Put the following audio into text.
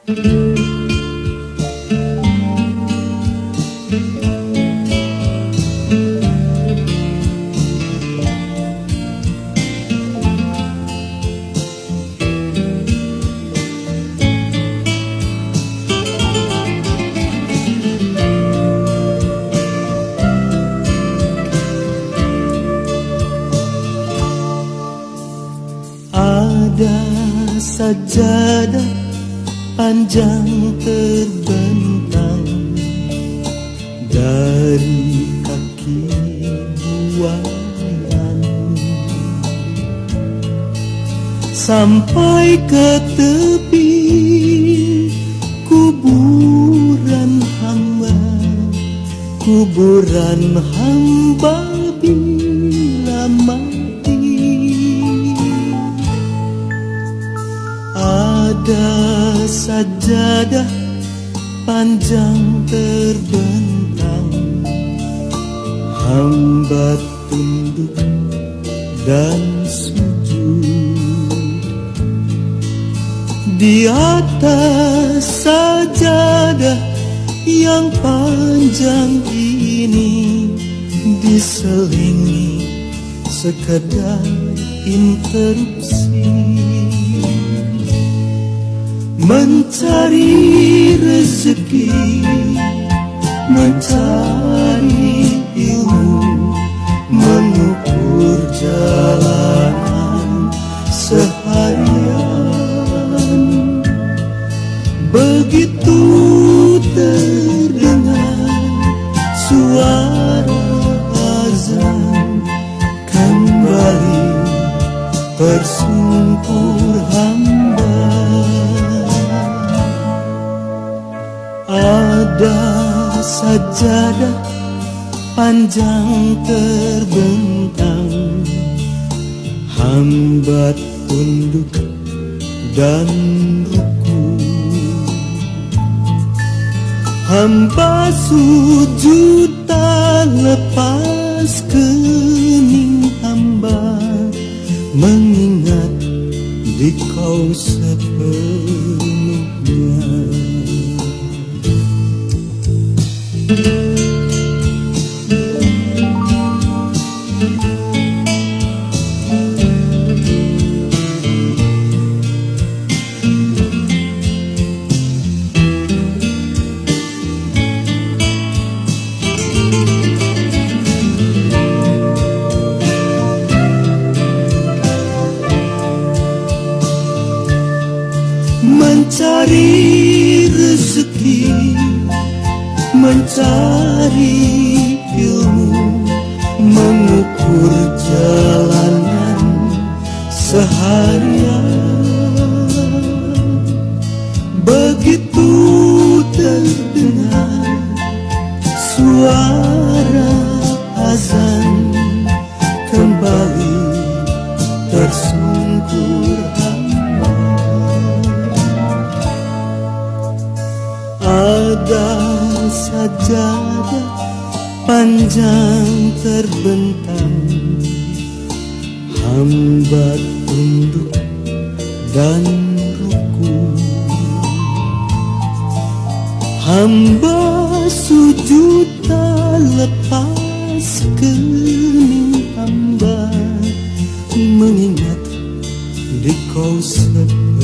Ada sajadah panjang terbentang dari kaki buayan sampai ke tepi kuburan hamba bila mati. Ada sajadah panjang terbentang, hamba tunduk dan sujud. Di atas sajadah yang panjang ini diselingi sekedar interupsi, mencari rezeki, mencari ilmu, mengukur jalanan seharian. Begitu terdengar suara azan, kembali tersungkur hamba. Ada sajadah panjang terbentang, hamba tunduk dan ruku, hamba sujud tak lepas kening hamba, mengingat di kau sepenuhnya. Mencari rezeki, mencari ilmu, mengukur jalanan seharian. Begitu terdengar suara azan, kembali tersungkur hamba. Ada sajadah panjang terbentang, hamba tunduk dan ruku, hamba sujud tak lepas kening hamba, mengingat di kau sepenuhnya.